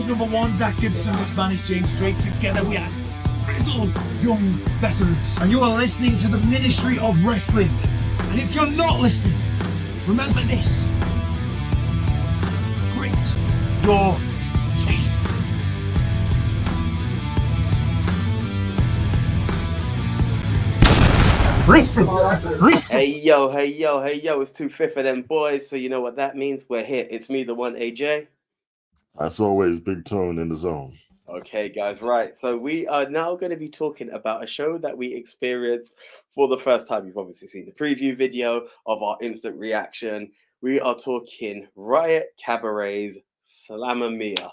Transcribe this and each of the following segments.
World number one, Zach Gibson. This man is James Drake. Together we are grizzled young veterans. And you are listening to the Ministry of Wrestling. And if you're not listening, remember this. Grit your teeth. Listen. Hey yo, it's 2/5 of them boys, so you know what that means. We're here. It's me, the one AJ. As always, BigTone in the zone. Okay, guys, right. So we are now going to be talking about a show that we experienced for the first time. You've obviously seen the preview video of our instant reaction. We are talking Riot Cabaret's Slamma Mia.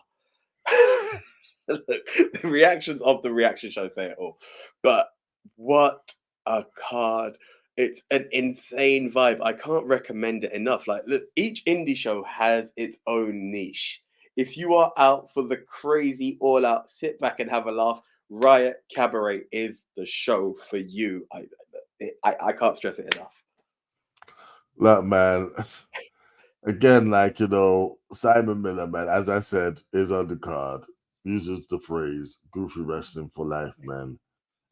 Look, the reactions of the reaction show say it all. But what a card. It's an insane vibe. I can't recommend it enough. Like, look, each indie show has its own niche. If you are out for the crazy all out, sit back and have a laugh, Riot Cabaret is the show for you. I can't stress it enough. Look, man, again, like, Simon Miller, man, as I said, is on the card, uses the phrase goofy wrestling for life, man.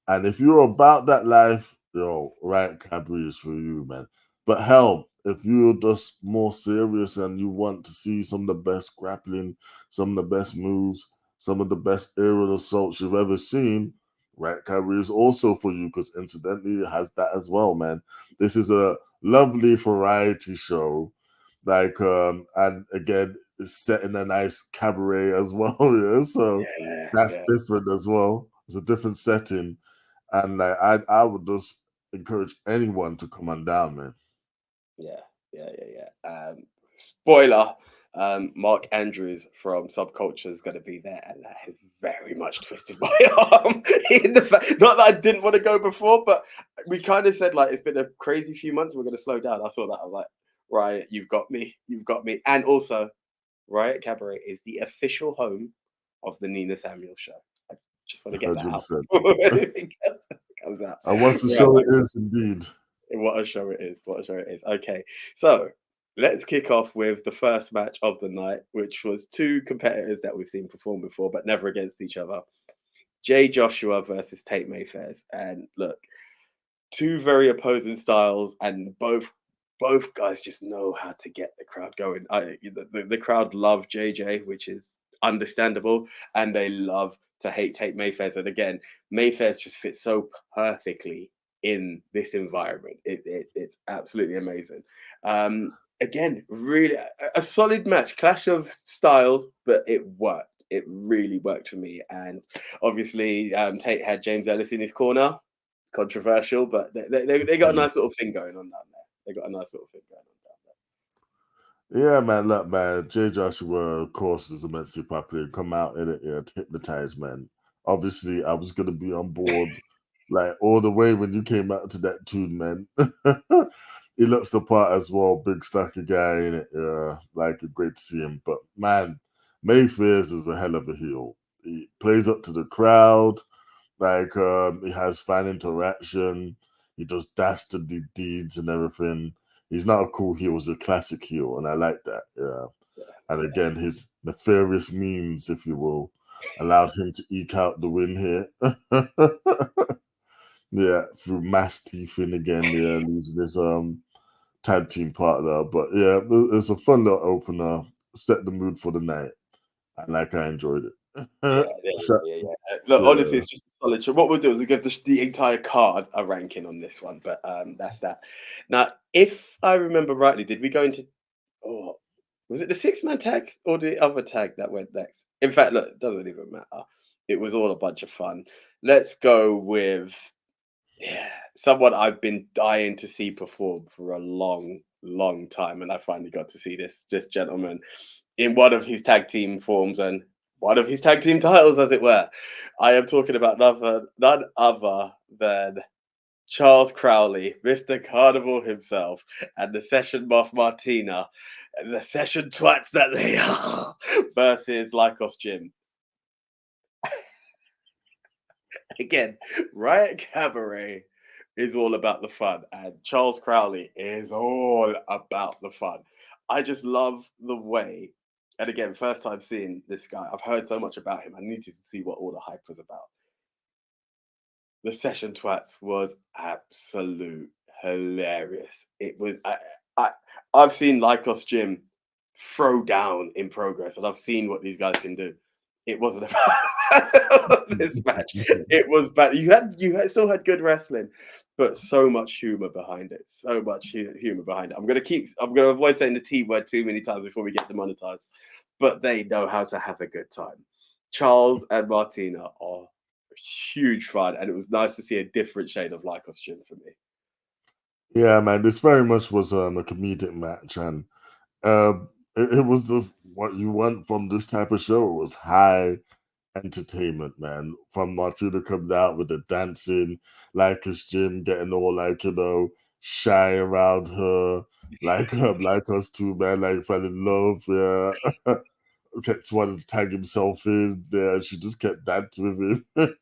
And if you're about that life, Riot Cabaret is for you, man. But hell, if you're just more serious and you want to see some of the best grappling, some of the best moves, some of the best aerial assaults you've ever seen, Riot Cabaret is also for you, because incidentally it has that as well, man. This is a lovely variety show. Like, and again, it's set in a nice cabaret as well, yeah. So that's different as well. It's a different setting. And like, I would just encourage anyone to come on down, man. Yeah. Spoiler, Mark Andrews from Subculture is going to be there, and that has very much twisted my arm. Not that I didn't want to go before, but we kind of said, like, it's been a crazy few months, we're going to slow down. I saw that, I'm like, Riot, you've got me. And also, Riot Cabaret is the official home of the Nina Samuel show. I just want to get that out. Comes out. And what's the show it is, indeed. What a show it is. Okay, so let's kick off with the first match of the night, which was two competitors that we've seen perform before, but never against each other. Jay Joshua versus Tate Mayfairs. And look, two very opposing styles, and both guys just know how to get the crowd going. The crowd love JJ, which is understandable, and they love to hate Tate Mayfairs. And again, Mayfairs just fits so perfectly in this environment. It's absolutely amazing. Again, really a solid match, clash of styles, but it worked. It really worked for me. And obviously, Tate had James Ellis in his corner. Controversial, but they got a nice little thing going on down there. Yeah, man. Look, man, Jay Joshua, of course, is immensely popular. Come out in it, hypnotized, man. Obviously, I was gonna be on board like all the way when you came out to that tune, man. He looks the part as well, big stocky guy in it. Like, great to see him. But man, Mayfairs is a hell of a heel. He plays up to the crowd. Like, he has fan interaction. He does dastardly deeds and everything. He's not a cool heel, he's a classic heel, and I like that. Yeah. And again, his nefarious means, if you will, allowed him to eke out the win here. Yeah, through mass teething again, losing his tag team partner. But yeah, it's a fun little opener, set the mood for the night, and like, I enjoyed it. Look, honestly, it's just a solid show. What we'll do is we'll give the entire card a ranking on this one, but that's that. Now, if I remember rightly, did we go into was it the 6-man tag or the other tag that went next? In fact, look, it doesn't even matter. It was all a bunch of fun. Let's go with someone I've been dying to see perform for a long time, and I finally got to see this gentleman in one of his tag team forms and one of his tag team titles, as it were. I am talking about none other than Charles Crowley, Mr. Carnival himself, and the Session Moth Martina, and the Session Twats that they are, versus Lycos Jim. Again, Riot Cabaret is all about the fun, and Charles Crowley is all about the fun. I just love the way And again, first time seeing this guy, I've heard so much about him. I needed to see what all the hype was about. The session twats was absolute hilarious. It was I I've seen Lycos Jim throw down in progress, and I've seen what these guys can do. It wasn't about this match. It was bad. You still had good wrestling, but so much humor behind it. So much humor behind it. I'm gonna avoid saying the T word too many times before we get demonetized. But they know how to have a good time. Charles and Martina are huge fun, and it was nice to see a different shade of Lycos Jim for me. Yeah, man, this very much was a comedic match, and it was just what you want from this type of show. It was high entertainment, man. From Martina coming out with the dancing, Lycos Jim getting all like, shy around her, like us too, man, like fell in love, yeah. Kept wanting to tag himself in there. She just kept dancing with him.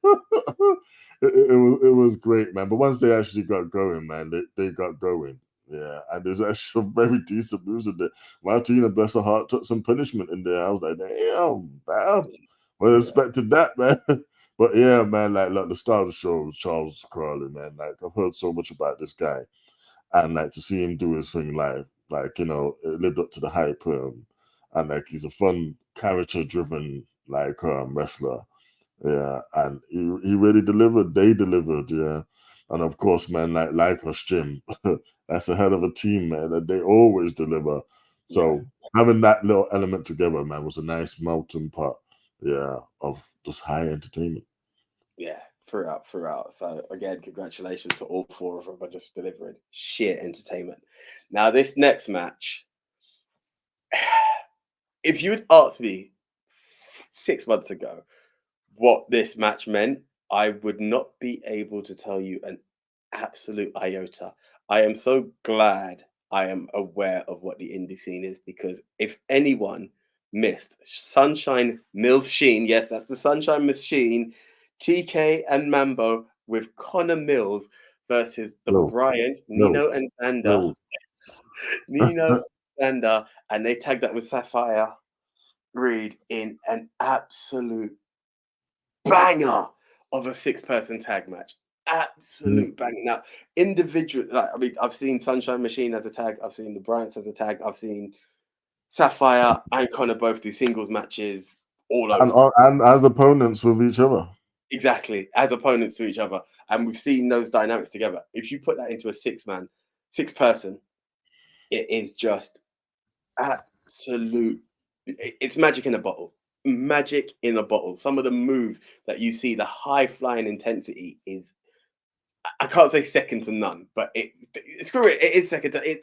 It was great, man. But once they actually got going, man, they got going. Yeah, and there's actually some very decent moves in there. Martina, bless her heart, took some punishment in there. I was like, damn, well, expected that, man. But yeah, man, like the star of the show was Charles Crowley, man. Like I've heard so much about this guy, and like to see him do his thing live, like it lived up to the hype, and like he's a fun, character-driven wrestler, yeah, and he really delivered. They delivered, yeah, and of course, man, like us, Jim, that's a hell of a team, man, and they always deliver. So having that little element together, man, was a nice melting pot, yeah, of just high entertainment. Yeah, throughout. So again, congratulations to all four of them for just delivering sheer entertainment. Now, this next match, if you had asked me 6 months ago what this match meant, I would not be able to tell you an absolute iota. I am so glad I am aware of what the indie scene is, because if anyone missed Sunshine Mills Sheen, yes, that's the Sunshine Machine, TK and Mambo with Connor Mills versus the Mills, Bryant, Nino Mills, and Xander, Mills. Nino and Xander, and they tagged that with Sapphire Reed in an absolute banger of a six-person tag match. Absolute banger. Now, individual, I've seen Sunshine Machine as a tag, I've seen the Bryants as a tag, I've seen Sapphire and Connor both do singles matches all over. And as opponents with each other. Exactly, as opponents to each other. And we've seen those dynamics together. If you put that into a six-person, it is just absolute. It's magic in a bottle. Magic in a bottle. Some of the moves that you see, the high flying intensity is, I can't say second to none, but screw it, it is second to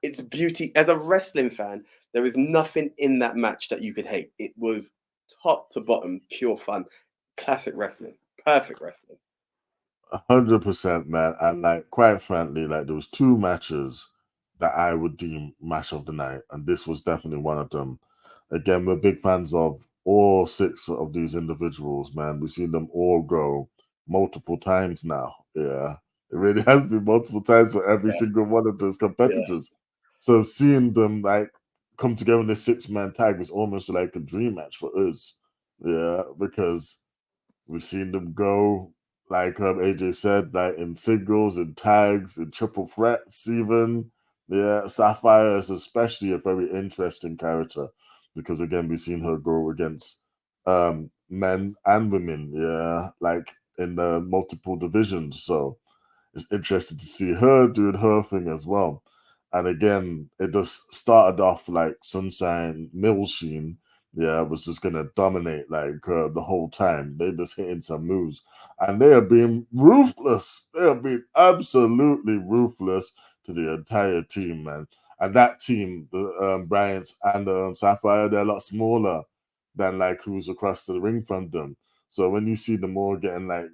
it's beauty. As a wrestling fan, there is nothing in that match that you could hate. It was top to bottom, pure fun, classic wrestling, perfect wrestling. 100%, man. And like, quite frankly, like there was two matches that I would deem match of the night, and this was definitely one of them. Again, we're big fans of all six of these individuals, man. We've seen them all go multiple times now. Yeah, it really has been multiple times for every single one of those competitors. So seeing them like come together in this 6-man tag was almost like a dream match for us. Yeah, because we've seen them go, like AJ said, like in singles and tags and triple threats, even. Yeah, Sapphire is especially a very interesting character because again, we've seen her go against men and women, yeah, like in the multiple divisions. So it's interesting to see her doing her thing as well. And again, it just started off like Sunshine Milsheen, yeah, was just gonna dominate like the whole time. They just hitting some moves, and they are being ruthless. They are being absolutely ruthless to the entire team, man. And that team, the Bryants and Sapphire, they're a lot smaller than like who's across the ring from them. So when you see them all getting like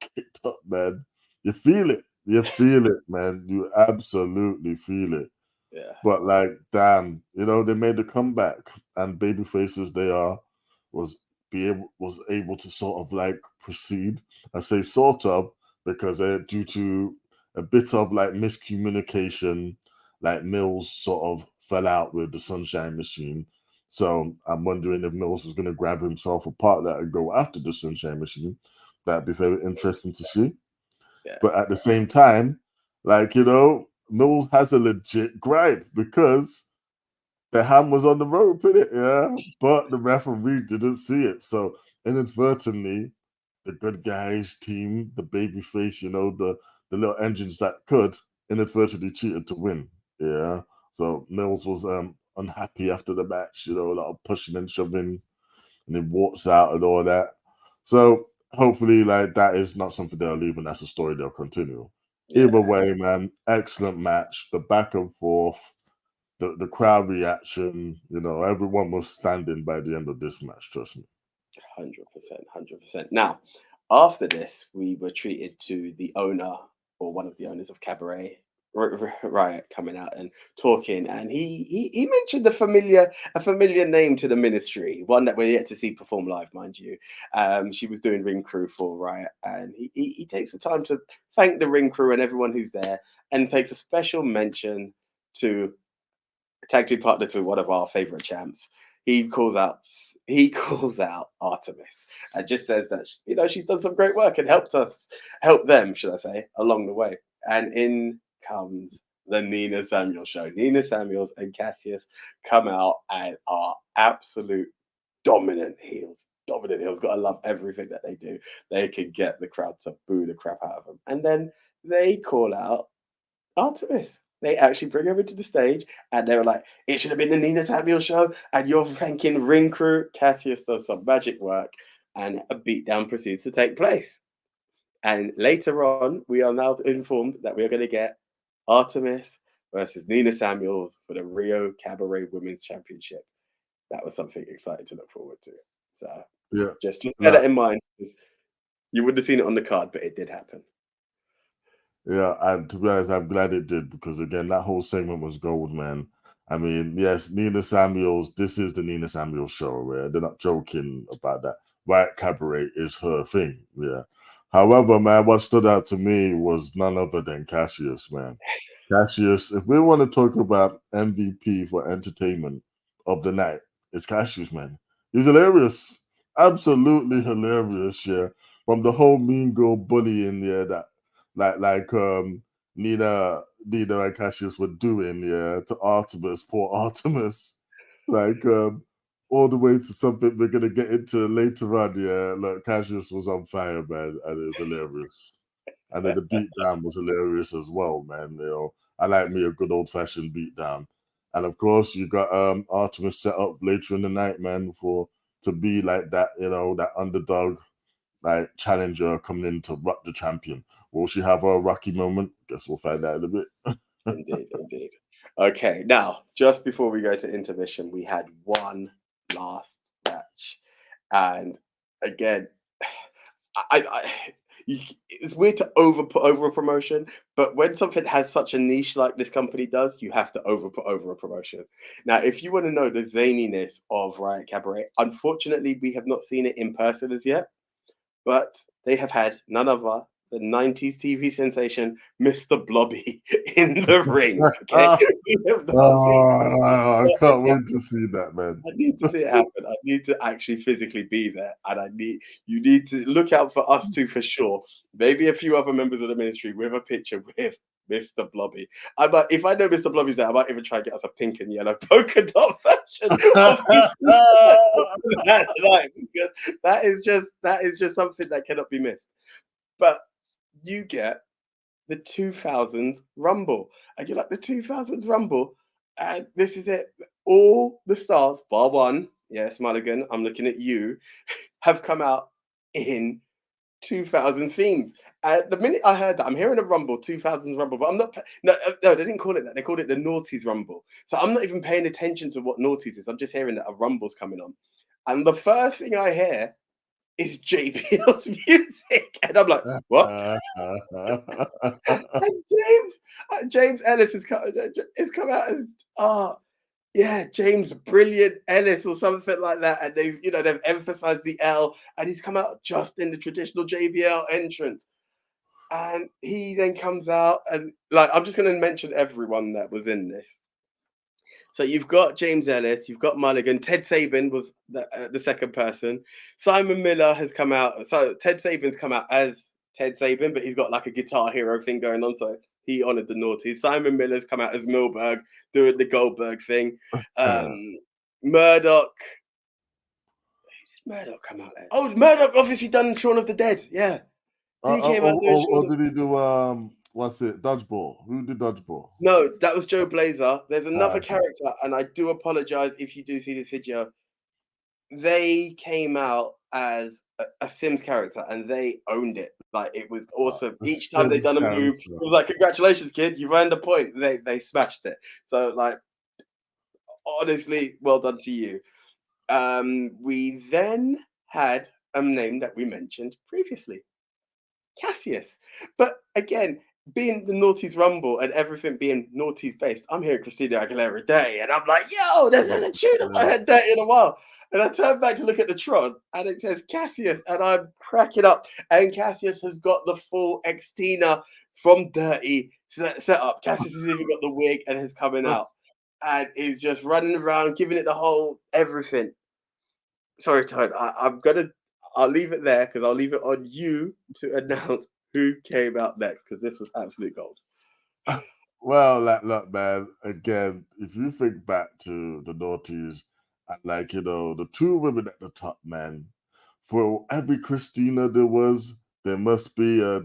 kicked up, man, you feel it. You feel it, man. You absolutely feel it. Yeah. But like, damn, they made the comeback, and baby faces they are was able to sort of like proceed. I say sort of because due to a bit of like miscommunication, like Mills sort of fell out with the Sunshine Machine. So I'm wondering if Mills is going to grab himself a partner and go after the Sunshine Machine. That'd be very interesting to see. Yeah. But at the same time, like, Mills has a legit gripe because the hand was on the rope, in it, yeah. But the referee didn't see it. So inadvertently, the good guys team, the baby face, the little engines that could inadvertently cheated to win. Yeah. So Mills was unhappy after the match, a lot of pushing and shoving, and he walks out and all that. So hopefully, like, that is not something they'll leave, and that's a story they'll continue. Yeah. Either way, man, excellent match. The back and forth, the crowd reaction, everyone was standing by the end of this match, trust me. 100%. Now, after this, we were treated to the owner or one of the owners of Cabaret Riot coming out and talking, and he mentioned a familiar name to the ministry, one that we're yet to see perform live, mind you. She was doing ring crew for Riot, and he takes the time to thank the ring crew and everyone who's there, and takes a special mention to tag team partner to one of our favorite champs. He calls out Artemis and just says that she's done some great work and help them, should I say, along the way. And in comes the Nina Samuels show. Nina Samuels and Cassius come out and are absolute dominant heels. Dominant heels. Gotta love everything that they do. They can get the crowd to boo the crap out of them. And then they call out Artemis. They actually bring her into the stage, and they were like, "It should have been the Nina Samuels show," and you're thanking ring crew. Cassius does some magic work, and a beatdown proceeds to take place. And later on, we are now informed that we are going to get Artemis versus Nina Samuels for the Rio Cabaret Women's Championship. That was something exciting to look forward to. So Yeah. just bear that in mind, because you wouldn't have seen it on the card, but it did happen. Yeah, and to be honest, I'm glad it did, because again, that whole segment was gold, man. I mean, yes, Nina Samuels, this is the Nina Samuels show, where they're not joking about that. Riot Cabaret is her thing, yeah. However, man, what stood out to me was none other than Cassius, man. Cassius, if we want to talk about MVP for entertainment of the night, it's Cassius, man. He's hilarious. Absolutely hilarious, yeah. From the whole mean girl bullying, yeah, that like Nina and Cassius were doing, yeah, to Artemis, poor Artemis. Like all the way to something we're gonna get into later on, yeah. Look, Cassius was on fire, man, and it was hilarious. And then the beatdown was hilarious as well, man. I like me a good old fashioned beatdown. And of course you got Artemis set up later in the night, man, to be like that, that underdog, like, challenger coming in to rock the champion. Will she have a rocky moment? Guess we'll find out in a bit. Indeed. Okay, now just before we go to intermission, we had one last match, and again, I it's weird to put over a promotion, but when something has such a niche like this company does, you have to put over a promotion. Now, if you want to know the zaniness of Riot Cabaret, unfortunately, we have not seen it in person as yet, but they have had none other than 90s TV sensation Mr. Blobby in the ring. Okay, we have not seen I what can't has wait to happened. see that, man. I need to see it happen. I need to actually physically be there, and you need to look out for us two for sure. Maybe a few other members of the ministry with a picture with Mr. Blobby. If I know Mr. Blobby's there, I might even try to get us a pink and yellow polka dot version of that night, because that is just something that cannot be missed. But you get the 2000s Rumble, and you're like, the 2000s Rumble, and this is it. All the stars, bar one, yes, Mulligan, I'm looking at you, have come out in 2000s themes. And the minute I heard that, I'm hearing a Rumble, 2000s Rumble, but I'm not. No, they didn't call it that. They called it the Naughties Rumble. So I'm not even paying attention to what Naughties is. I'm just hearing that a Rumble's coming on, and the first thing I hear is JBL's music, and I'm like, what? And James Ellis has come out as James Brilliant Ellis or something like that, and they've emphasized the L, and he's come out just in the traditional JBL entrance, and he then comes out, and like, I'm just going to mention everyone that was in this. So you've got James Ellis, you've got Mulligan. Ted Sabin was the second person. Simon Miller has come out. So Ted Sabin's come out as Ted Sabin, but he's got like a Guitar Hero thing going on. So he honoured the naughties. Simon Miller's come out as Milberg, doing the Goldberg thing. Murdoch. Who did Murdoch come out as? Oh, Murdoch obviously done Shaun of the Dead. Yeah. He came out doing or did he do what's it? Dodgeball. Who did Dodgeball? No, that was Joe Blazer. There's another character, and I do apologize if you do see this video. They came out as a Sims character, and they owned it. Like, it was awesome. Each time they done a move, it was like, "Congratulations, kid! You've earned a point." They smashed it. So, like, honestly, well done to you. We then had a name that we mentioned previously, Cassius. But again, being the Naughties Rumble and everything being Naughties based, I'm hearing Christina Aguilera Day, and I'm like, yo, there's a tune that I had that in a while. And I turn back to look at the Tron, and it says Cassius, and I'm cracking up. And Cassius has got the full Xtina from Dirty set up. Cassius has even got the wig and is coming out, and is just running around, giving it the whole everything. Sorry, Todd, I'll leave it there because I'll leave it on you to announce who came out next, because this was absolute gold. Well, look, man, again, if you think back to the noughties, and like, you know, the two women at the top, man, for every Christina there was, there must be a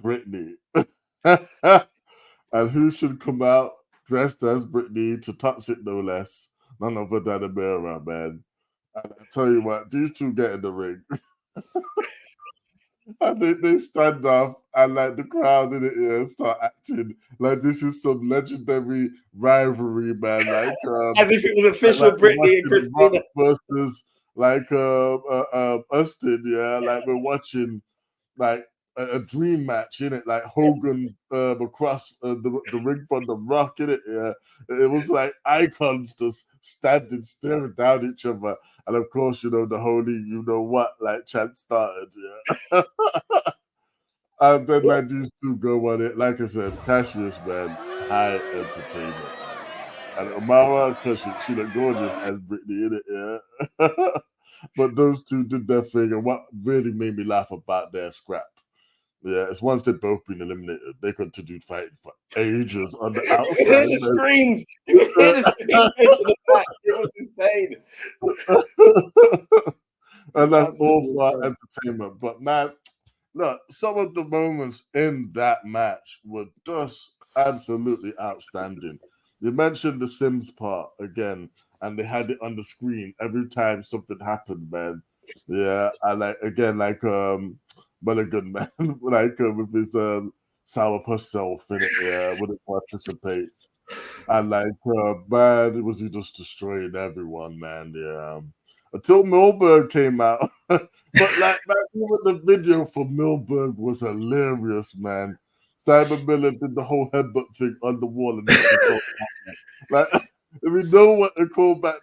Britney. And who should come out dressed as Britney to touch it no less? None other than Amira, man. And I tell you what, these two get in the ring. And they stand up, and like the crowd in the ear start acting like this is some legendary rivalry, man. Like as if it was official, like Britney and Christina versus like Austin, yeah. Like we're watching like a dream match, in it, like Hogan across the ring from The Rock, in it. Yeah, it was like icons just standing, staring down each other, and of course, you know, the holy, you know what, like chant started. Yeah, and then like these two go on it. Like I said, Cassius, man, high entertainment, man. And Amara, because she looked gorgeous as Britney, in it. Yeah, but those two did their thing, and what really made me laugh about their scrap. Yeah, it's once they'd both been eliminated, they continued fighting for ages on the outside. You hear the screams. You hear the screams in the back. It was insane. And that's all for entertainment. But man, look, some of the moments in that match were just absolutely outstanding. You mentioned the Sims part again, and they had it on the screen every time something happened, man. Yeah, I like again, like Mulligan, man, like with his sourpuss self in it, yeah, wouldn't participate. And like, man, was he just destroying everyone, man, yeah. Until Milberg came out. But like, man, even the video for Milberg was hilarious, man. Simon Miller did the whole headbutt thing on the wall, and like, we know what to call back.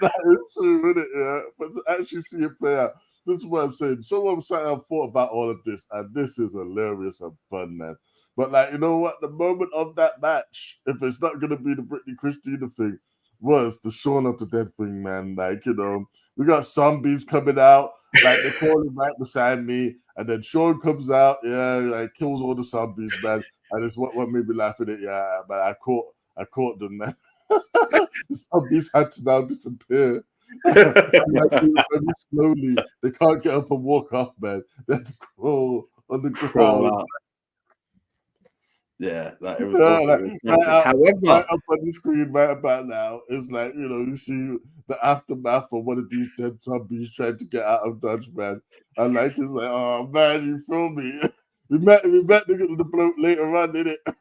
That is true, isn't it? Yeah, but to actually see it play out, this is what I'm saying. Someone sat and thought about all of this, and this is hilarious and fun, man. But like, you know what? The moment of that match, if it's not gonna be the Britney Christina thing, was the Shaun of the Dead thing, man. Like, you know, we got zombies coming out, like they're calling right beside me, and then Shaun comes out, yeah, like kills all the zombies, man. And it's what made me laugh at it, yeah. But I caught them, man. The zombies had to now disappear. Like, very slowly. They can't get up and walk off, man. They have to crawl on the ground. Yeah, like it was awesome. However, right up on the screen right about now, it's like, you know, you see the aftermath of one of these dead zombies trying to get out of Dodge, man. And like, it's like, oh man, you feel me? We met the bloke later on, didn't it?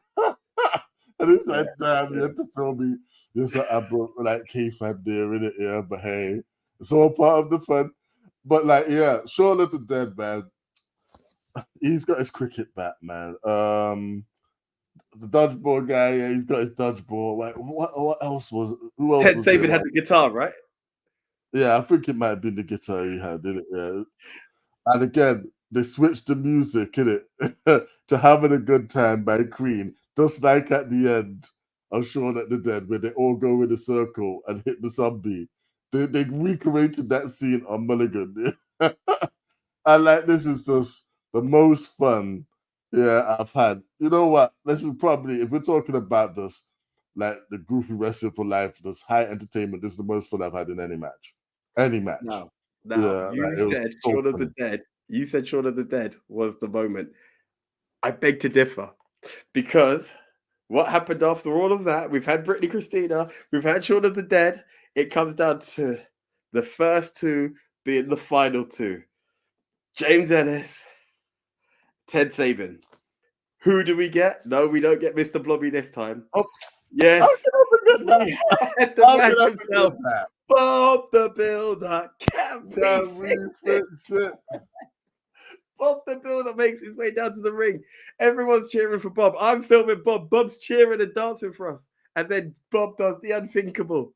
And it's like, damn, you had to film me. Yes, I broke like kayfabe there, in it, yeah. But hey, it's all part of the fun. But like, yeah, Shaun of the Dead, man. He's got his cricket bat, man. The dodgeball guy, yeah, he's got his dodgeball. Like, what else was? Who else? Ted Sabin had the guitar, right? Yeah, I think it might have been the guitar he had, didn't it? Yeah. And again, they switched the music, innit, to Having a Good Time by Queen, just like at the end of Shaun of the Dead, where they all go in a circle and hit the zombie. They recreated that scene on Mulligan. And like, this is just the most fun, I've had. You know what? This is probably, if we're talking about this, like the goofy wrestling for life, this high entertainment, this is the most fun I've had in any match. Any match. Now, Like, you it was said so Shaun of the funny. Dead. You said Shaun of the Dead was the moment. I beg to differ, because what happened after all of that? We've had Brittany Christina, we've had Shaun of the Dead. It comes down to the first two being the final two. James Ellis, Ted Sabin. Who do we get? No, we don't get Mr. Blobby this time. Oh, Yes, how can I forget that? we had the How man can I himself, forget that? Bob the Builder. Can we fix it? it? Bob the Builder makes his way down to the ring. Everyone's cheering for Bob. I'm filming Bob. Bob's cheering and dancing for us. And then Bob does the unthinkable.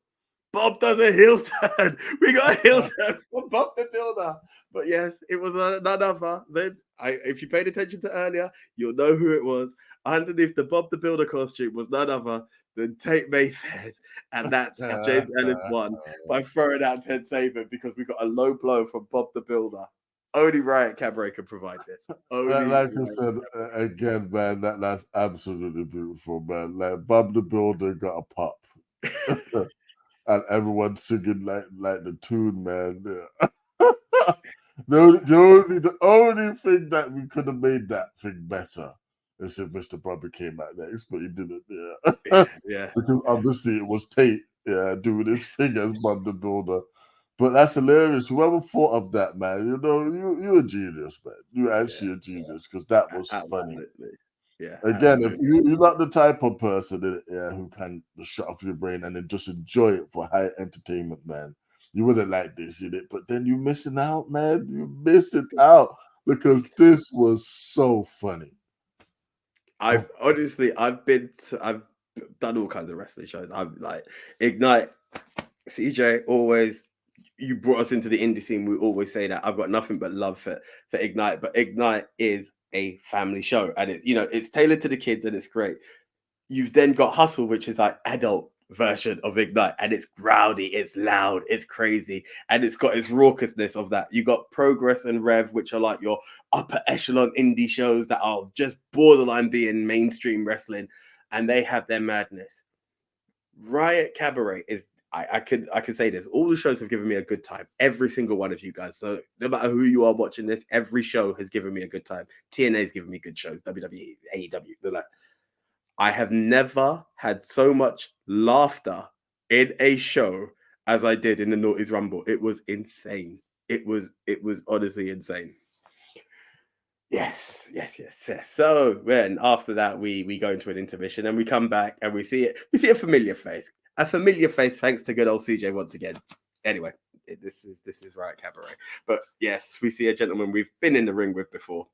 Bob does a heel turn. We got a heel turn from Bob the Builder. But yes, it was none other than, if you paid attention to earlier, you'll know who it was. Underneath the Bob the Builder costume was none other than Tate Mayfair. And that's how James Ellis won, by throwing out Ted Sabin, because we got a low blow from Bob the Builder. Only Riot Cabaret can provide this. Like I said, again, man, that's absolutely beautiful, man. Like, Bob the Builder got a pop. And everyone singing like the tune, man. Yeah. the only thing that we could have made that thing better is if Mr. Bobby came out next, but he didn't. Yeah. Because obviously it was Tate, doing his thing as Bob the Builder. But that's hilarious. Whoever thought of that, man, you're a genius, man. You're actually a genius, because that was funny. Yeah. Again, if you're not the type of person who can just shut off your brain and then just enjoy it for high entertainment, man, you wouldn't like this, but then you're missing out, man. You're missing out, because this was so funny. I've done all kinds of wrestling shows. I'm like Ignite, CJ. Always, you brought us into the indie scene. We always say that. I've got nothing but love for Ignite, but Ignite is a family show, and it's tailored to the kids, and it's great. You've then got Hustle, which is like adult version of Ignite, and it's rowdy, it's loud, it's crazy, and it's got its raucousness of that. You got Progress and Rev, which are like your upper echelon indie shows that are just borderline being mainstream wrestling, and they have their madness. Riot Cabaret is, I could say this, all the shows have given me a good time, every single one of you guys. So no matter who you are watching this, every show has given me a good time. TNA's given me good shows, WWE, AEW, they're like, I have never had so much laughter in a show as I did in the Naughty's Rumble. It was insane. It was honestly insane. Yes. So then after that, we go into an intermission, and we come back and we see a familiar face. A familiar face, thanks to good old CJ once again. Anyway, this is Riot Cabaret. But yes, we see a gentleman we've been in the ring with before,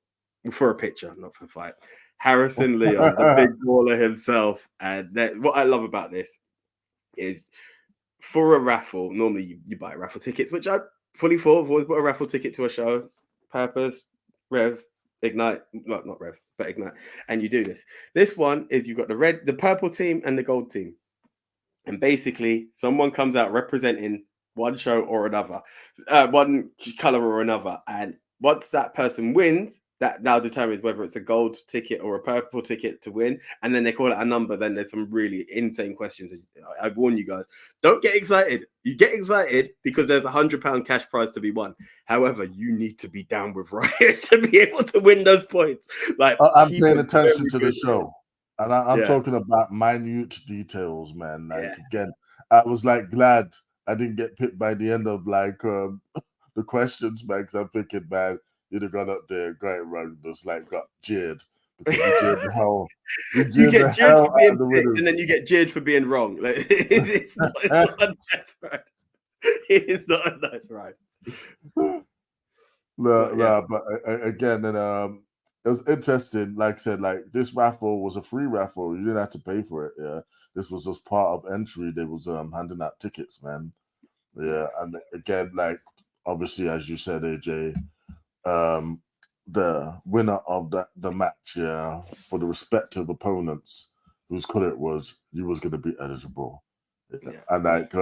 for a picture, not for a fight. Harrison Leon, the big baller himself. And what I love about this is, for a raffle, normally you buy raffle tickets, which I fully for. I've always bought a raffle ticket to a show. Purpose, Rev, Ignite, not Rev, but Ignite. And you do this. This one is, you've got the purple team and the gold team. And basically, someone comes out representing one show or another, one color or another. And once that person wins, that now determines whether it's a gold ticket or a purple ticket to win. And then they call it a number. Then there's some really insane questions. I warn you guys, don't get excited. You get excited because there's £100 cash prize to be won. However, you need to be down with Riot to be able to win those points. Like, I'm paying attention to the show. And I'm talking about minute details, man. Like, again, I was like glad I didn't get picked by the end of like the questions, man, because I'm thinking, man, you'd have gone up there, got it wrong, just like got jeered. Because you jeered the hell. You get jeered for being picked, and then you get jeered for being wrong. Like, it's not a nice ride. It's not a nice ride. But again, and it was interesting. Like I said, like, this raffle was a free raffle. You didn't have to pay for it. Yeah, this was just part of entry. They was handing out tickets, man. Yeah, and again, like, obviously, as you said, AJ, the winner of the match, for the respective opponents, whose colour it was, you was going to be eligible. Yeah. And like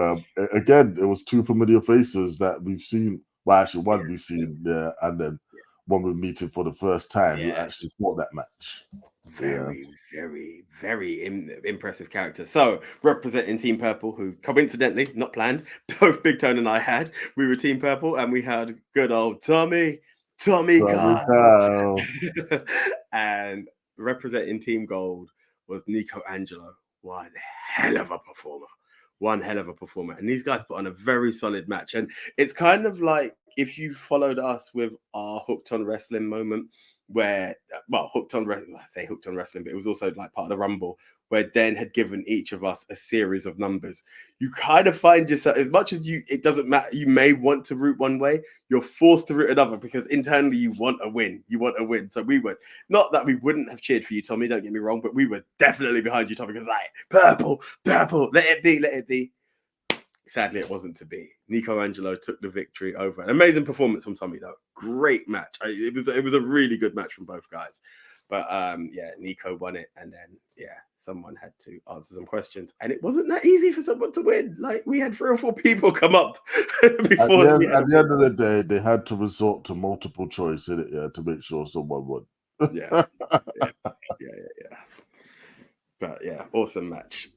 again, it was two familiar faces that we've seen. Well, actually, one we've seen there, and then one we're meeting for the first time who actually fought that match. Very, very impressive character. So, representing Team Purple, who coincidentally, not planned, both BigTone and I had. We were Team Purple, and we had good old Tommy Kyle. And representing Team Gold was Nico Angelo. One hell of a performer. And these guys put on a very solid match. And it's kind of like if you followed us with our Hooked on Wrestling moment, where, well, Hooked on Wrestling, I say Hooked on Wrestling, but it was also like part of the Rumble, where Den had given each of us a series of numbers. You kind of find yourself, as much as it doesn't matter, you may want to root one way, you're forced to root another because internally you want a win. So we were, not that we wouldn't have cheered for you, Tommy, don't get me wrong, but we were definitely behind you, Tommy, because like, purple, let it be. Sadly, it wasn't to be. Nico Angelo took the victory over. An amazing performance from Tommy, though. Great match. It was a really good match from both guys. But Nico won it, and then someone had to answer some questions, and it wasn't that easy for someone to win. Like, we had 3 or 4 people come up before. At the end of the day, they had to resort to multiple choice in it, to make sure someone won. Yeah. But yeah, awesome match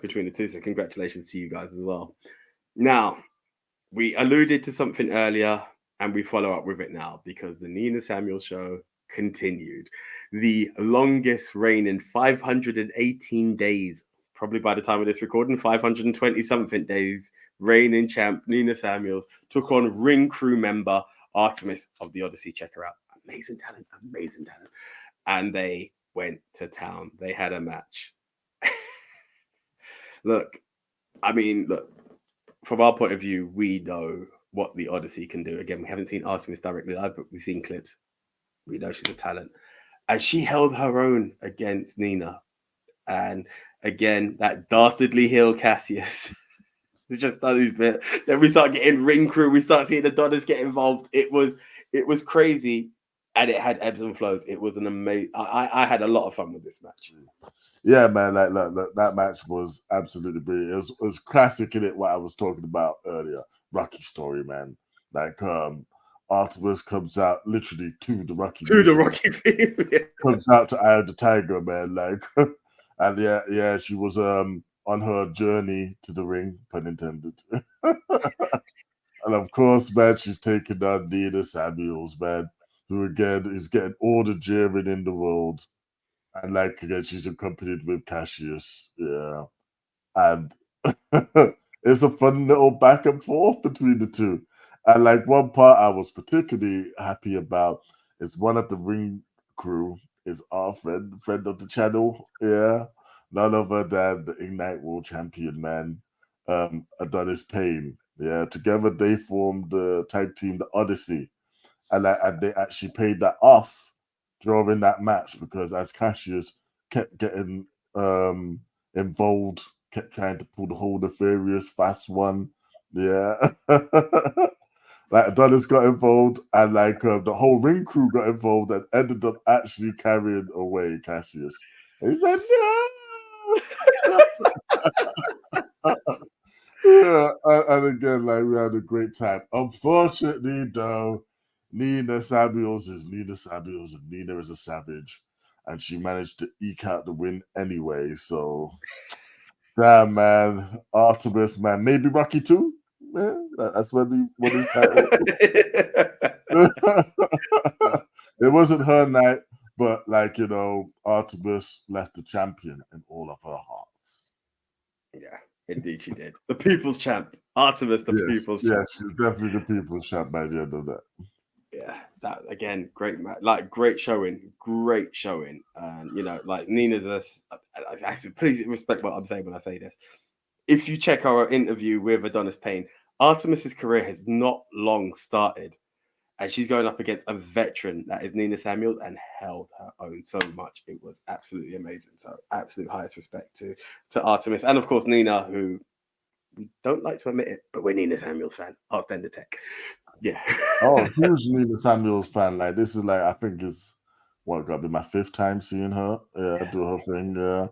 between the two. So congratulations to you guys as well. Now, we alluded to something earlier, and we follow up with it now because the Nina Samuel show continued. The longest reign in 518 days, probably by the time of this recording, 520 something days, reigning champ Nina Samuels took on ring crew member Artemis of the Odyssey. Check her out. Amazing talent. And they went to town. They had a match. Look, from our point of view, we know what the Odyssey can do. Again, we haven't seen Artemis directly live, but we've seen clips. We know she's a talent. And she held her own against Nina. And again, that dastardly heel Cassius has just done his bit. Then we start getting ring crew. We start seeing the Donnas get involved. It was crazy. And it had ebbs and flows. It was an amazing. I had a lot of fun with this match. Yeah, man. Like that match was absolutely brilliant. It was classic in it. What I was talking about earlier, Rocky story, man. Like Artemis comes out literally to the Rocky. Comes out to Eye of the Tiger, man. Like, and she was on her journey to the ring, pun intended. And of course, man, she's taking down Nina Samuels, man, who again is getting all the jeering in the world. And like again, she's accompanied with Cassius. Yeah. And it's a fun little back and forth between the two. And like one part I was particularly happy about is one of the ring crew is our friend of the channel. Yeah. None other than the Ignite World Champion, man. Adonis Payne. Yeah. Together they formed the tag team, the Odyssey. And they actually paid that off during that match because as Cassius kept getting involved, kept trying to pull the whole nefarious fast one. Yeah. Like Adonis got involved and like the whole ring crew got involved and ended up actually carrying away Cassius. And he said, no! Yeah, and again, like we had a great time. Unfortunately, though, Nina Samuels is Nina Samuels, and Nina is a savage, and she managed to eke out the win anyway. So, damn, man, Artemis, man, maybe Rocky too. Man, that's what he his title. It wasn't her night, but like Artemis left the champion in all of her hearts. Yeah. Indeed, she did. The people's champ, Artemis, people's champ. Yes, she's definitely the people's champ by the end of that. Yeah, that again, great match, like great showing. And like Nina's please respect what I'm saying when I say this. If you check our interview with Adonis Payne, Artemis's career has not long started, and she's going up against a veteran that is Nina Samuels and held her own so much. It was absolutely amazing. So absolute highest respect to Artemis. And of course, Nina, who we don't like to admit it, but we're Nina Samuels fan. Outstanding tech. Yeah. Oh, huge Nina Samuels fan. Like this is like, I think it's gotta be my 5th time seeing her do her thing.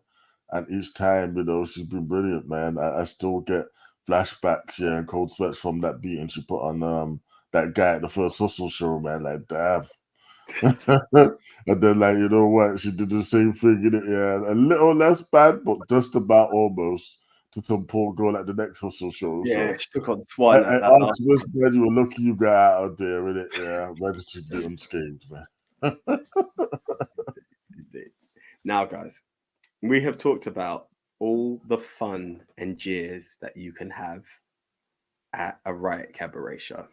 and each time, she's been brilliant, man. I still get flashbacks, and cold sweats from that beating she put on that guy at the first hustle show, man. Like, damn. And then, like, you know what? She did the same thing in it, yeah. A little less bad, but just about almost to some poor girl at the next hustle show. Yeah, So she took on I, Swan I at that last Artemis, man, you were lucky you got out of there in it, yeah. Relatively unscathed, man. indeed. Now, guys, we have talked about all the fun and jeers that you can have at a Riot Cabaret show.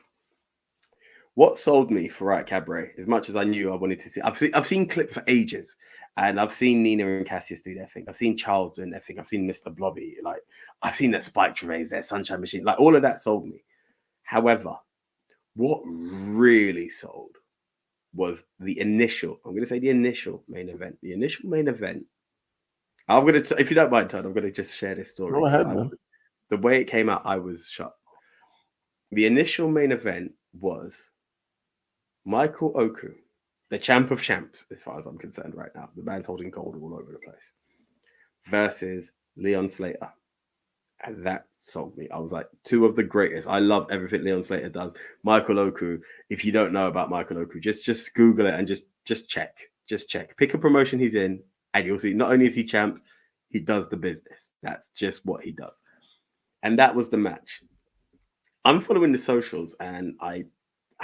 What sold me for Riot Cabaret, as much as I knew I wanted to see, I've seen clips for ages, and I've seen Nina and Cassius do their thing. I've seen Charles doing their thing. I've seen Mr. Blobby. Like, I've seen that Spike Gervais, their Sunshine Machine. Like, all of that sold me. However, what really sold was the initial. I'm going to say the initial main event. The initial main event. I'm going to, if you don't mind, Todd, I'm going to just share this story. Go ahead, man. The way it came out, I was shocked. The initial main event was Michael Oku, the champ of champs, as far as I'm concerned right now. The man's holding gold all over the place. Versus Leon Slater. And that sold me. I was like, two of the greatest. I love everything Leon Slater does. Michael Oku, if you don't know about Michael Oku, just Google it and just check. Just check. Pick a promotion he's in, and you'll see not only is he champ, he does the business. That's just what he does. And that was the match. I'm following the socials, and I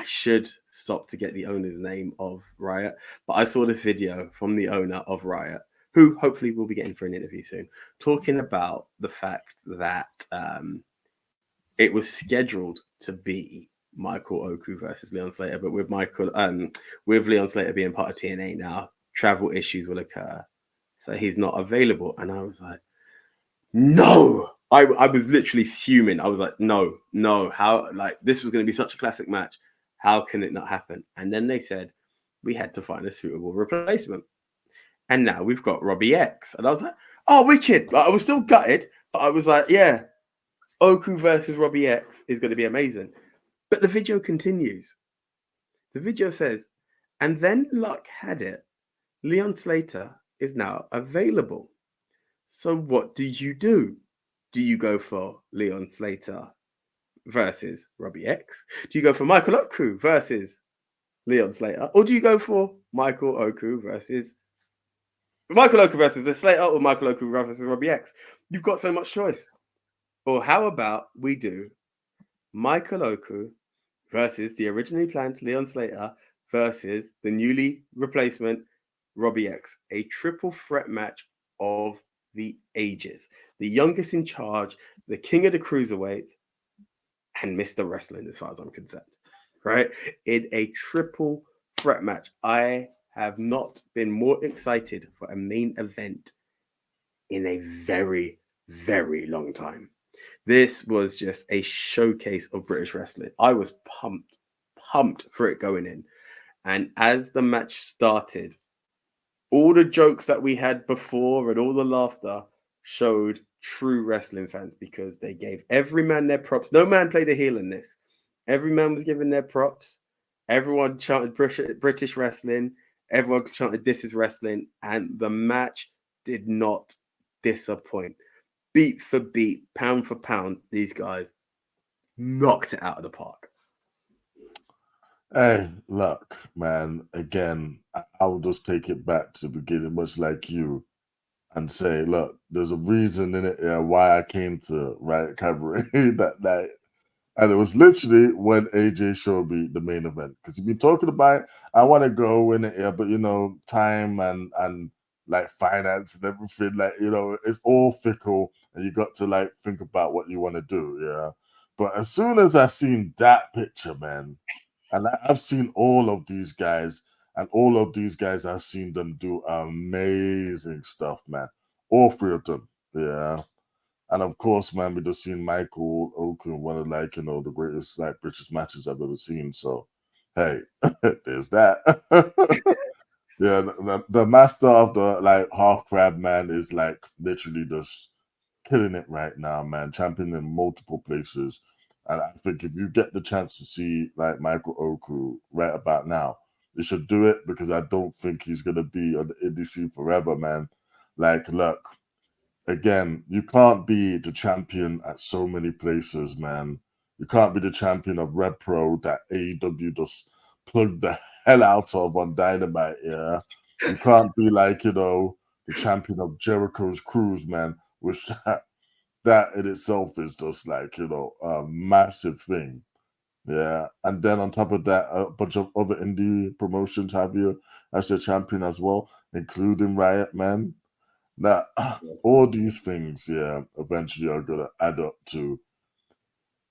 should stop to get the owner's name of Riot, but I saw this video from the owner of Riot, who hopefully will be getting for an interview soon, talking about the fact that it was scheduled to be Michael Oku versus Leon Slater, but with Leon Slater being part of TNA now, travel issues will occur, so he's not available. And I was like, no. I was literally fuming. I was like, no, how? Like, this was going to be such a classic match. How can it not happen? And then they said we had to find a suitable replacement. And now we've got Robbie X. And I was like, oh, wicked. Like, I was still gutted, but I was like, yeah, Oku versus Robbie X is going to be amazing. But the video continues. The video says, and then luck had it, Leon Slater is now available. So what do? Do you go for Leon Slater versus Robbie X? Do you go for Michael Oku versus Leon Slater? Or do you go for Michael Oku versus the Slater, or Michael Oku versus Robbie X? You've got so much choice. Or how about we do Michael Oku versus the originally planned Leon Slater versus the newly replacement Robbie X? A triple threat match of the ages. The youngest in charge, the king of the cruiserweights, and Mr. Wrestling, as far as I'm concerned, right? In a triple threat match. I have not been more excited for a main event in a very, very long time. This was just a showcase of British wrestling. I was pumped for it going in. And as the match started, all the jokes that we had before and all the laughter showed true wrestling fans, because they gave every man their props. No man played a heel in this. Every man was given their props. Everyone chanted British wrestling. Everyone chanted this is wrestling. And the match did not disappoint. Beat for beat, pound for pound, these guys knocked it out of the park. Hey, look, man, again, I will just take it back to the beginning, much like you, and say, look, there's a reason in it why I came to Riot Cabaret that night. And it was literally when AJ showed me the main event. Because you've been talking about, I want to go in it, but, time and like finance and everything, like, it's all fickle. And you got to, like, think about what you want to do, yeah. But as soon as I seen that picture, man, and I've seen all of these guys, and all of these guys, I've seen them do amazing stuff, man. All three of them, yeah. And of course, man, we just seen Michael Oku, one of, like, the greatest, like, British matches I've ever seen. So, hey, there's that. Yeah, the master of the, like, half crab, man, is, like, literally just killing it right now, man. Champion in multiple places. And I think if you get the chance to see, like, Michael Oku right about now, you should do it, because I don't think he's going to be on the indie scene forever, man. Like, look, again, you can't be the champion at so many places, man. You can't be the champion of Red Pro that AEW just plugged the hell out of on Dynamite, yeah. You can't be like, the champion of Jericho's Cruise, man, which that in itself is just like, a massive thing. Yeah. And then on top of that, a bunch of other indie promotions have you as your champion as well, including Riot, man. Now, all these things, yeah, eventually are gonna add up to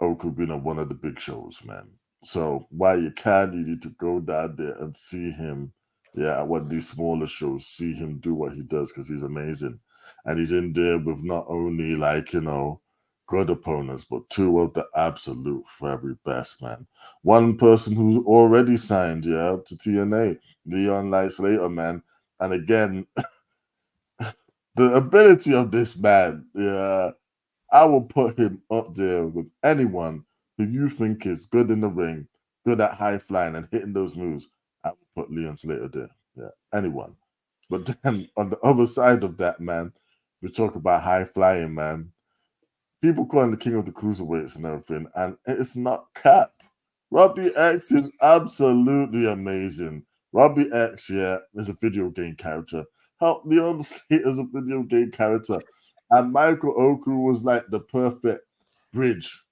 Oku being on one of the big shows, man. So while you can, you need to go down there and see him, yeah, at one of these smaller shows, see him do what he does because he's amazing. And he's in there with not only like, good opponents, but two of the absolute very best, man. One person who's already signed, yeah, to TNA, Leon Slater, man. And again, the ability of this man, yeah, I will put him up there with anyone who you think is good in the ring, good at high flying and hitting those moves. I will put Leon Slater there. Yeah, anyone. But then on the other side of that, man, we talk about high flying, man. People call him the king of the cruiserweights and everything, and it's not cap. Robbie X is absolutely amazing. Robbie X, yeah, is a video game character. Help Leon Slater is a video game character. And Michael Oku was like the perfect bridge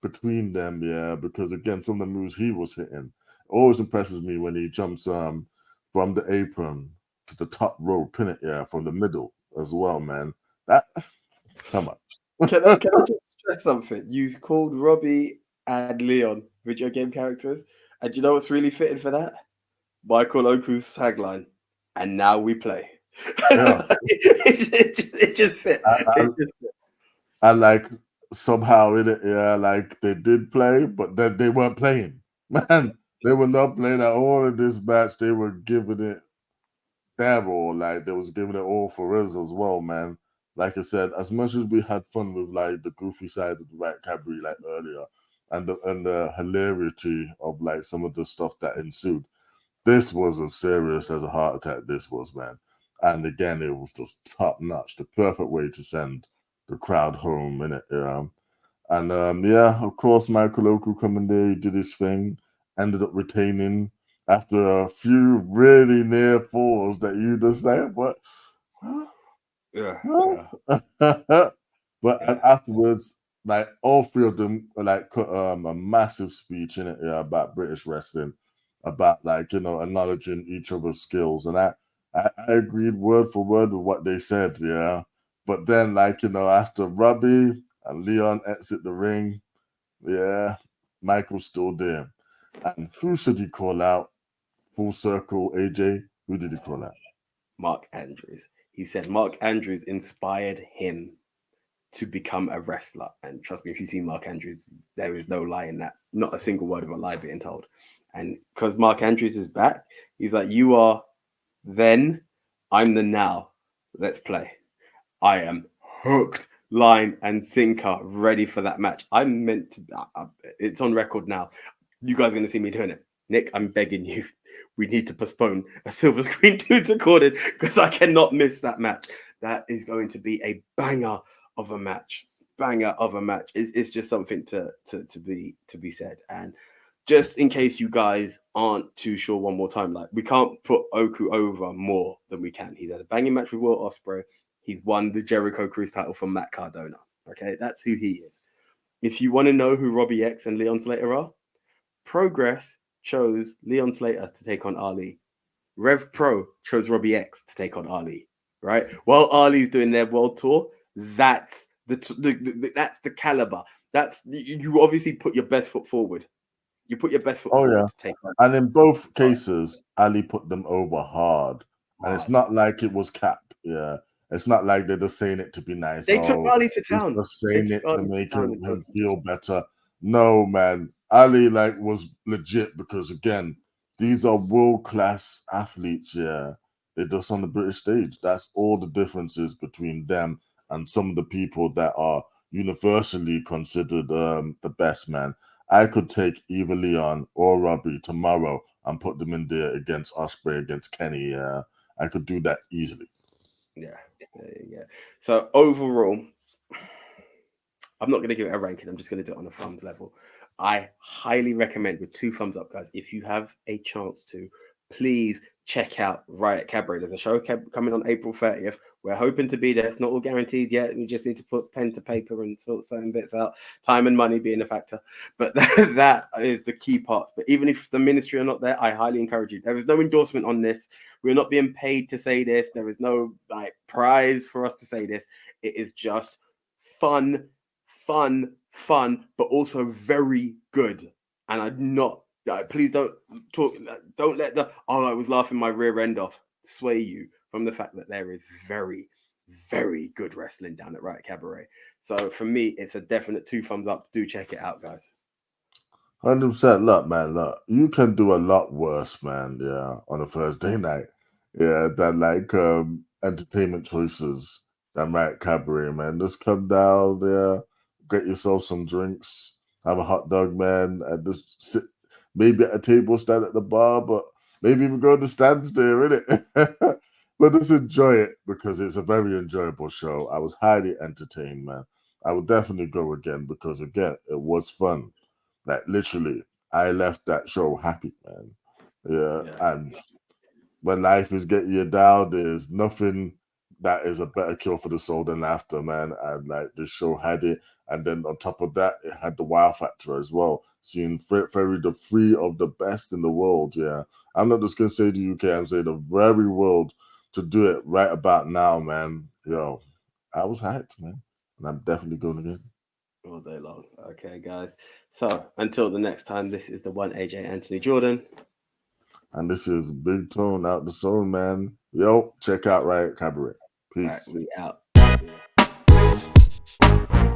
between them, yeah, because again, some of the moves he was hitting always impresses me when he jumps from the apron to the top rope, pin it, yeah, from the middle as well, man. That come on. Can I just stress something? You called Robbie and Leon video game characters, and do you know what's really fitting for that? Michael Oku's tagline, and now we play. Yeah. it just fit. It just fit. And like somehow in it, yeah, like they did play, but then they weren't playing. Man, they were not playing at all in this match. They were giving it their all, like they was giving it all for us as well, man. Like I said, as much as we had fun with like the goofy side of the Riot Cabaret like earlier, and the hilarity of like some of the stuff that ensued, this was as serious as a heart attack. This was, man. And again, it was just top notch, the perfect way to send the crowd home in it. And yeah, of course, Michael Oku coming there, he did his thing, ended up retaining after a few really near falls that you just say, but Yeah, but yeah. afterwards, like all three of them like cut a massive speech in it, yeah, about British wrestling, about like acknowledging each other's skills, and I agreed word for word with what they said, yeah. But then like after Robbie and Leon exit the ring, yeah, Michael's still there, and who should he call out? Full circle, AJ. Who did he call out? Mark Andrews. He said Mark Andrews inspired him to become a wrestler. And trust me, if you see Mark Andrews, there is no lie in that. Not a single word of a lie being told. And because Mark Andrews is back, he's like, you are then, I'm the now. Let's play. I am hooked, line and sinker, ready for that match. I'm meant to, it's on record now. You guys are going to see me doing it. Nick, I'm begging you. We need to postpone a Silver Screen 2's recording because I cannot miss that match. That is going to be a banger of a match. Banger of a match. It's just something to be said. And just in case you guys aren't too sure, one more time, like we can't put Oku over more than we can. He's had a banging match with Will Ospreay. He's won the Jericho Cruise title from Matt Cardona. Okay, that's who he is. If you want to know who Robbie X and Leon Slater are, Progress chose Leon Slater to take on Ali. Rev Pro chose Robbie X to take on Ali. Right? While Ali's doing their world tour, that's that's the caliber. That's you obviously put your best foot forward. You put your best foot Oh forward yeah. to take on. And in both cases, Ali put them over hard. And it's not like it was cap. Yeah. It's not like they're just saying it to be nice. They took Oh, Ali to he's town. just They saying took it to Ali to make town him feel better. No, man. Ali like was legit because again, these are world-class athletes, yeah. They're just on the British stage. That's all the differences between them and some of the people that are universally considered the best, man. I could take either Leon or Robbie tomorrow and put them in there against Osprey, against Kenny. I could do that easily. Yeah, Yeah. So overall, I'm not going to give it a ranking. I'm just going to do it on a thumbs level. I highly recommend, with 2 thumbs up, guys, if you have a chance to, please check out Riot Cabaret. There's a show coming on April 30th. We're hoping to be there. It's not all guaranteed yet. We just need to put pen to paper and sort certain bits out. Time and money being a factor. But that is the key part. But even if the ministry are not there, I highly encourage you. There is no endorsement on this. We're not being paid to say this. There is no prize for us to say this. It is just fun, but also very good. And I'm not, please don't let the, I was laughing my rear end off, sway you from the fact that there is very, very good wrestling down at Riot Cabaret. So for me, it's a definite 2 thumbs up. Do check it out, guys. 100%. Look, man, look, you can do a lot worse, man. Yeah, on a Thursday night. Yeah, than entertainment choices than Riot Cabaret, man. Just come down there, get yourself some drinks, have a hot dog, man, and just sit maybe at a table, stand at the bar, but maybe even go to the stands there, innit? But just enjoy it because it's a very enjoyable show. I was highly entertained, man. I would definitely go again because, again, it was fun. Like, literally, I left that show happy, man. Yeah, and when life is getting you down, there's nothing that is a better cure for the soul than laughter, man. And like this show had it, and then on top of that, it had the wow factor as well. Seeing Ferry, the 3 of the best in the world. Yeah, I'm not just gonna say the UK. I'm saying the very world to do it right about now, man. Yo, I was hyped, man, and I'm definitely going again. All day long. Okay, guys. So until the next time, this is the one AJ Anthony Jordan. And this is BigTone out the zone, man. Yo, check out Riot Cabaret. Peace. All right, we out.